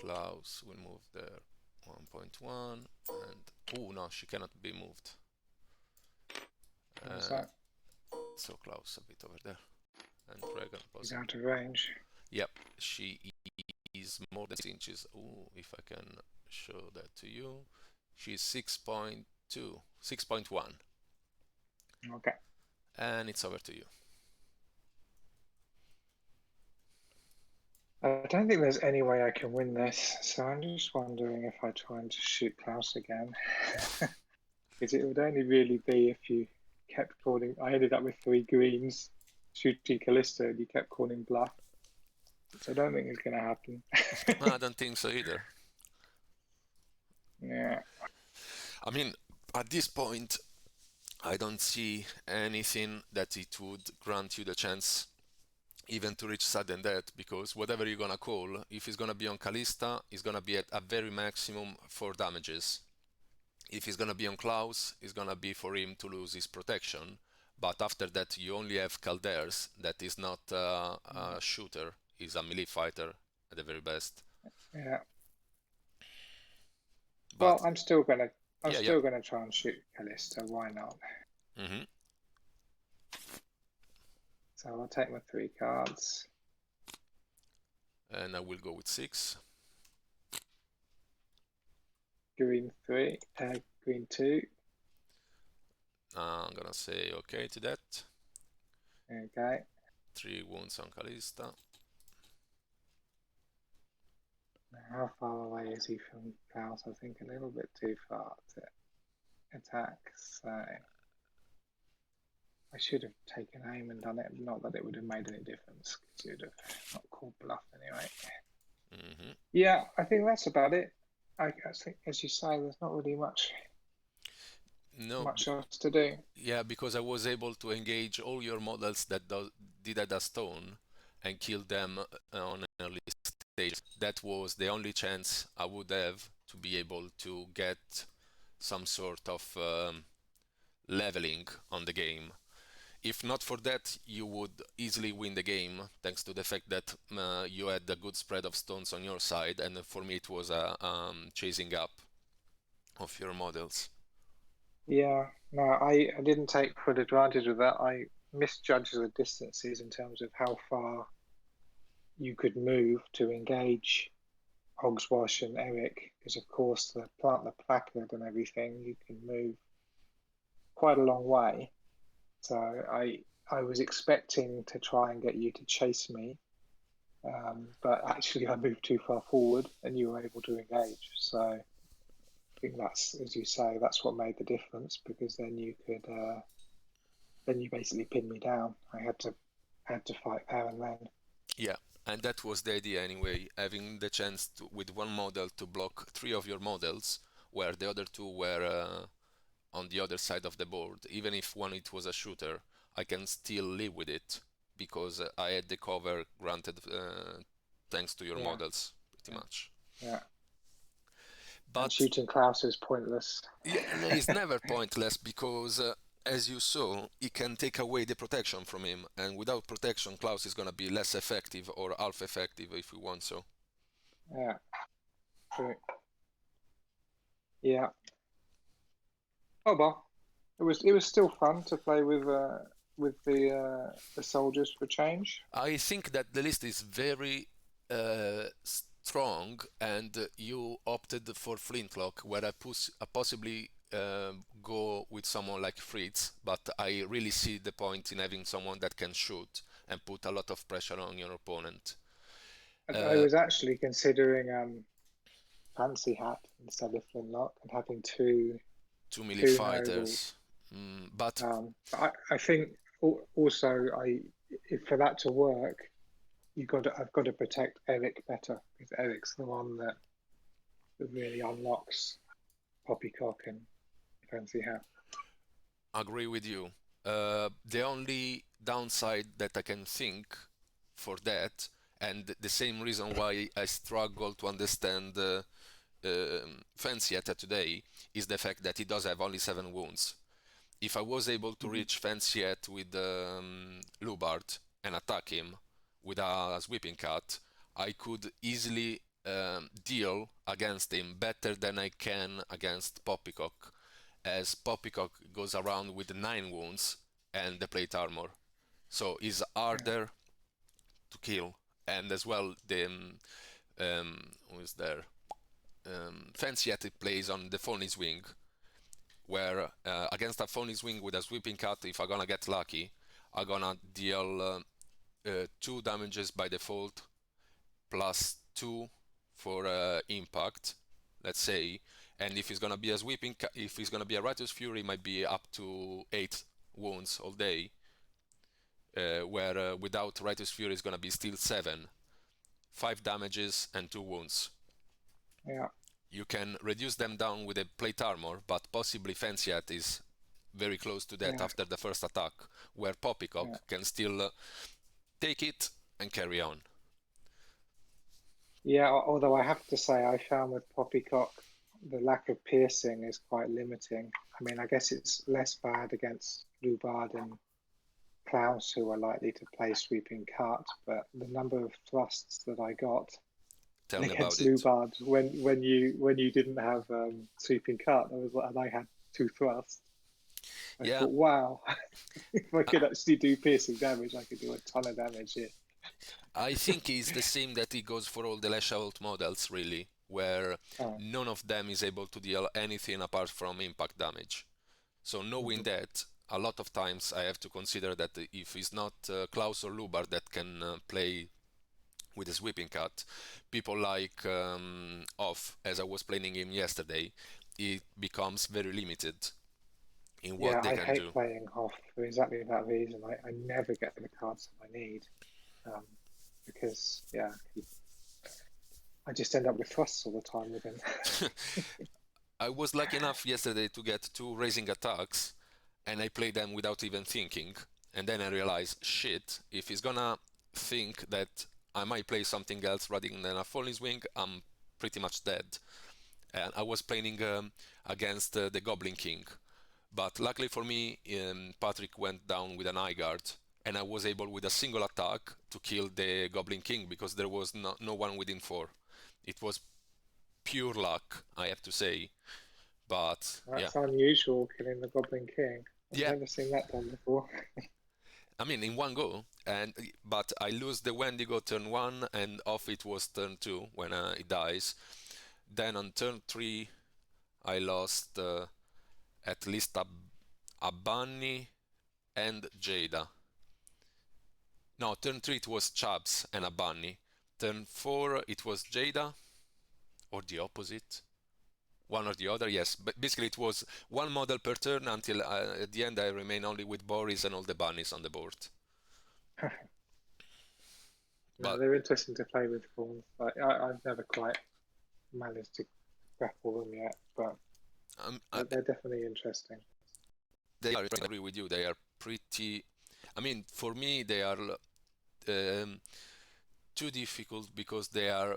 Speaker 2: Klaus will move there 1.1. And oh no, she cannot be moved.
Speaker 1: What's that?
Speaker 2: So Klaus a bit over there. And Raegan
Speaker 1: He's out of range.
Speaker 2: Yep, she is more than 6 inches. Oh, if I can show that to you. She's 6.2, 6.1.
Speaker 1: Okay.
Speaker 2: And it's over to you.
Speaker 1: I don't think there's any way I can win this, so I'm just wondering if I try and just shoot Klaus again. Because it would only really be if you kept calling. I ended up with 3 greens shooting Kalista and you kept calling bluff. So I don't think it's going to happen.
Speaker 2: I don't think so either.
Speaker 1: Yeah.
Speaker 2: I mean, at this point, I don't see anything that it would grant you the chance even to reach sudden death, because whatever you're gonna call, if it's gonna be on Kalista, it's gonna be at a very maximum 4 damages. If it's gonna be on Klaus, it's gonna be for him to lose his protection. But after that, you only have Calders, that is not a shooter, he's a melee fighter at the very best.
Speaker 1: Yeah.
Speaker 2: But
Speaker 1: Well, I'm still gonna
Speaker 2: yeah.
Speaker 1: try and shoot Kalista. Why not?
Speaker 2: hmm
Speaker 1: So I'll take my 3 cards.
Speaker 2: And I will go with 6.
Speaker 1: Green 3, green 2.
Speaker 2: I'm gonna say okay to that.
Speaker 1: Okay.
Speaker 2: 3 wounds on Kalista.
Speaker 1: How far away is he from Klaus? I think a little bit too far to attack. So I should have taken aim and done it. Not that it would have made any difference, because you'd have not called bluff anyway. Yeah, I think that's about it. I think, as you say, there's not really much else to do.
Speaker 2: Yeah, because I was able to engage all your models that did a stone and kill them on an early stage. That was the only chance I would have to be able to get some sort of leveling on the game. If not for that, you would easily win the game, thanks to the fact that you had a good spread of stones on your side, and for me it was a chasing up of your models.
Speaker 1: Yeah, no, I didn't take full advantage of that. I misjudged the distances in terms of how far you could move to engage Hogswash and Eric, because of course the placard and everything, you can move quite a long way. So I was expecting to try and get you to chase me, but actually I moved too far forward and you were able to engage. So I think that's, as you say, that's what made the difference, because then you could then you basically pinned me down. I had to fight there and then.
Speaker 2: Yeah, and that was the idea anyway, having the chance to, with one model, to block 3 of your models, where the other 2 were on the other side of the board. Even if one it was a shooter, I can still live with it, because I had the cover granted thanks to your models, pretty much.
Speaker 1: Yeah.
Speaker 2: But
Speaker 1: and shooting Klaus is pointless.
Speaker 2: yeah, it's never pointless, because as you saw, he can take away the protection from him, and without protection, Klaus is gonna be less effective or half effective if we want so.
Speaker 1: Yeah, true. Yeah. Oh well, it was still fun to play with the soldiers for change.
Speaker 2: I think that the list is very strong, and you opted for Flintlock, where I possibly go with someone like Fritz, but I really see the point in having someone that can shoot and put a lot of pressure on your opponent.
Speaker 1: I was actually considering Fancy Hat instead of Flintlock, and having two
Speaker 2: melee fighters. But
Speaker 1: I think also for that to work, I've got to protect Eric better, because Eric's the one that really unlocks Poppycock and Fancy Hat.
Speaker 2: agree with you. The only downside that I can think for that, and the same reason why I struggle to understand Fancietta today, is the fact that he does have only 7 wounds. If I was able to reach Fanciette with Loubard and attack him with a sweeping cut, I could easily deal against him better than I can against Poppycock, as Poppycock goes around with 9 wounds and the plate armor, so he's harder to kill. And as well, the who is there? Fanciette plays on the Phony's Wing, where against a Phony's Wing with a sweeping cut, if I'm gonna get lucky, I'm gonna deal 2 damages by default, plus 2 for impact, let's say. And if it's gonna be a if it's gonna be a Righteous Fury, it might be up to 8 wounds all day. Where without Righteous Fury, it's gonna be still 7, 5 damages and 2 wounds.
Speaker 1: Yeah.
Speaker 2: You can reduce them down with a plate armor, but possibly Fanciat is very close to that after the first attack, where Poppycock can still take it and carry on.
Speaker 1: Yeah, although I have to say, I found with Poppycock, the lack of piercing is quite limiting. I mean, I guess it's less bad against Loubard and Klaus, who are likely to play sweeping cut, but the number of thrusts that I got
Speaker 2: Tell me about
Speaker 1: against
Speaker 2: it.
Speaker 1: Loubard when you didn't have sweeping cut, and I had 2 thrusts. I
Speaker 2: Yeah,
Speaker 1: thought, wow, if I could actually do piercing damage, I could do a ton of damage here.
Speaker 2: I think it's the same that it goes for all the lash out models, really, where
Speaker 1: Oh,
Speaker 2: none of them is able to deal anything apart from impact damage. So knowing
Speaker 1: mhm.
Speaker 2: that, a lot of times I have to consider that if it's not Klaus or Loubard that can play with a sweeping cut, people like Off, as I was playing him yesterday, it becomes very limited in
Speaker 1: Yeah,
Speaker 2: what they
Speaker 1: I
Speaker 2: can
Speaker 1: hate
Speaker 2: do.
Speaker 1: playing off for exactly that reason. I never get the cards that I need um, because, yeah, I just end up with thrusts all the time with him.
Speaker 2: I was lucky enough yesterday to get 2 raising attacks, and I played them without even thinking. And then I realized, shit, if he's gonna think that I might play something else rather than a Falling Wing, I'm pretty much dead. And I was playing against the Goblin King. But luckily for me, Patrick went down with an eye guard, and I was able with a single attack to kill the Goblin King because there was no one within 4. It was pure luck, I have to say. But yeah,
Speaker 1: That's unusual, killing the Goblin King. I've
Speaker 2: yeah.
Speaker 1: never seen that done before.
Speaker 2: I mean, in one go, and but I lose the Wendigo turn 1, and off it was turn 2 when it dies. Then on turn 3, I lost at least a Bunny and Jada. No, turn 3 it was Chubbs and a Bunny. Turn 4 it was Jada, or the opposite. One or the other, yes. But basically it was one model per turn until at the end I remain only with Boris and all the bunnies on the board.
Speaker 1: No,
Speaker 2: But
Speaker 1: they're interesting to play with fawns. I've never quite managed to grapple them yet, but
Speaker 2: I,
Speaker 1: they're definitely interesting.
Speaker 2: they are, I agree with you, they are pretty. I mean, for me, they are too difficult because they are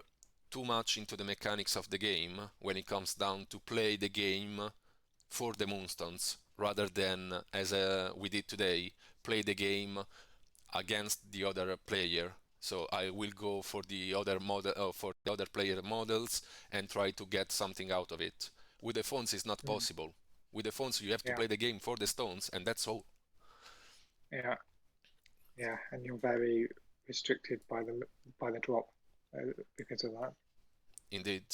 Speaker 2: too much into the mechanics of the game when it comes down to play the game for the Moonstones rather than, as we did today, play the game against the other player. So I will go for the other model, for the other player models and try to get something out of it. With the phones, it's not
Speaker 1: Mm,
Speaker 2: possible. With the phones, you have to
Speaker 1: yeah,
Speaker 2: play the game for the stones, and that's all.
Speaker 1: yeah, yeah, and you're very restricted by the drop because of that.
Speaker 2: Indeed.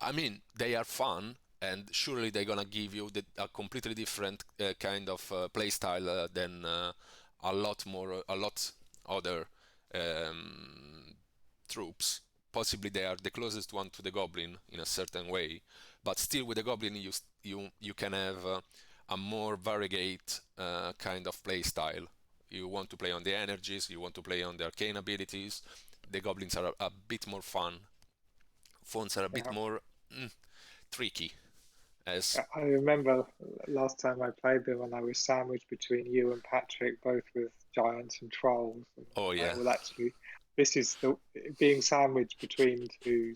Speaker 2: I mean, they are fun, and surely they're gonna give you a completely different kind of play style than a lot other um, troops. Possibly they are the closest one to the goblin in a certain way, but still with the goblin you can have a more variegate kind of play style. You want to play on the energies, you want to play on the arcane abilities. The goblins are a bit more fun. Phones are a bit
Speaker 1: Yeah,
Speaker 2: more tricky. As
Speaker 1: I remember last time I played them and I was sandwiched between you and Patrick, both with giants and trolls. And
Speaker 2: oh
Speaker 1: like,
Speaker 2: yeah,
Speaker 1: well, actually, this is the being sandwiched between two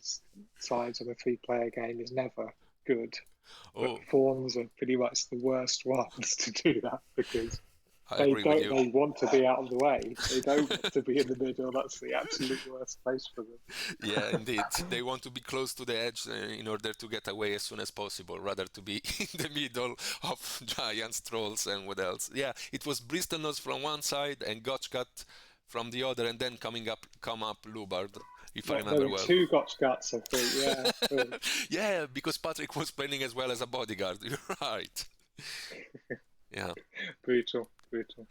Speaker 1: sides of a 3-player game is never good. But
Speaker 2: oh
Speaker 1: fawns are pretty much the worst ones to do that because
Speaker 2: I agree with you.
Speaker 1: they want to be out of the way. They don't want to be in the middle. That's the absolute worst place for
Speaker 2: Yeah,
Speaker 1: them.
Speaker 2: indeed. They want to be close to the edge in order to get away as soon as possible, rather to be in the middle of giants, trolls, and what else. Yeah, it was Bristlenose from one side and Gotchgut from the other, and then come up Loubard, if I
Speaker 1: Well, there
Speaker 2: remember
Speaker 1: were
Speaker 2: well.
Speaker 1: 2 gotch guts, I think. Yeah, cool.
Speaker 2: Yeah, because Patrick was playing as well as a bodyguard. You're right. Yeah.
Speaker 1: Brutal, brutal.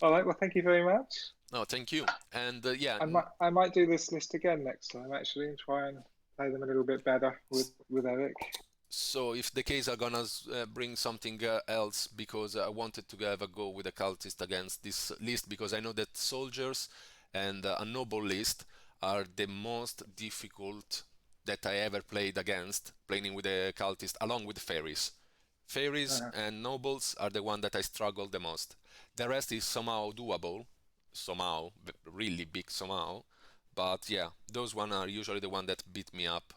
Speaker 1: All right, well, thank you very much.
Speaker 2: No, thank you. And yeah,
Speaker 1: I might do this list again next time actually and try and play them a little bit better with Eric.
Speaker 2: so if the case are gonna bring something else, because I wanted to have a go with a cultist against this list, because I know that soldiers and a noble list are the most difficult that I ever played against, playing with a cultist along with fairies. Fairies
Speaker 1: Uh,
Speaker 2: and nobles are the one that I struggle the most. The rest is somehow doable, somehow, really big somehow. But yeah, those one are usually the one that beat me up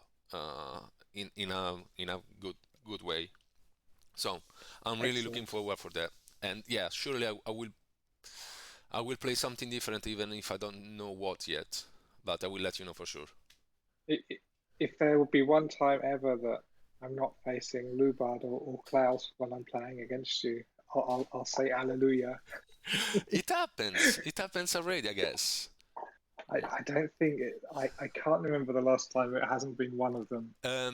Speaker 2: in a good way. So I'm really looking
Speaker 1: Excellent.
Speaker 2: forward for that. And yeah, surely I will play something different even if I don't know what yet. But I will let you know for sure.
Speaker 1: If there would be one time ever that I'm not facing Loubard or Klaus when I'm playing against you, I'll say Alleluia.
Speaker 2: It happens. It happens already, I guess.
Speaker 1: I don't think it. I can't remember the last time it hasn't been one of them.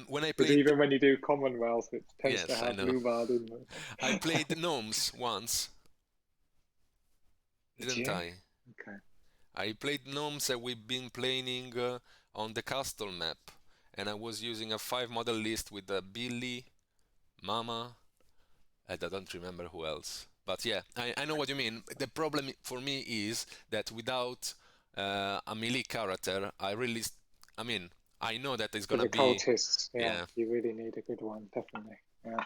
Speaker 2: When I
Speaker 1: Because
Speaker 2: played,
Speaker 1: even when you do Commonwealth, it tends to
Speaker 2: yes, I
Speaker 1: have
Speaker 2: know.
Speaker 1: Loubard in there.
Speaker 2: I played gnomes once,
Speaker 1: Did
Speaker 2: didn't
Speaker 1: you?
Speaker 2: I?
Speaker 1: Okay.
Speaker 2: I played gnomes that we've been playing on the castle map, and I was using a 5 model list with Billy, Mama, and I don't remember who else. But yeah, I know what you mean. The problem for me is that without a melee character, I mean, I know that it's
Speaker 1: For
Speaker 2: gonna
Speaker 1: the
Speaker 2: be,
Speaker 1: cultists, yeah,
Speaker 2: yeah.
Speaker 1: you really need a good one, definitely. Yeah.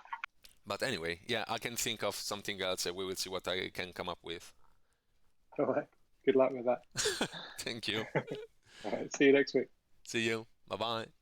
Speaker 2: But anyway, yeah, I can think of something else, and we will see what I can come up with.
Speaker 1: All right. Good luck with that.
Speaker 2: Thank you.
Speaker 1: All right. See you next week.
Speaker 2: See you. Bye bye.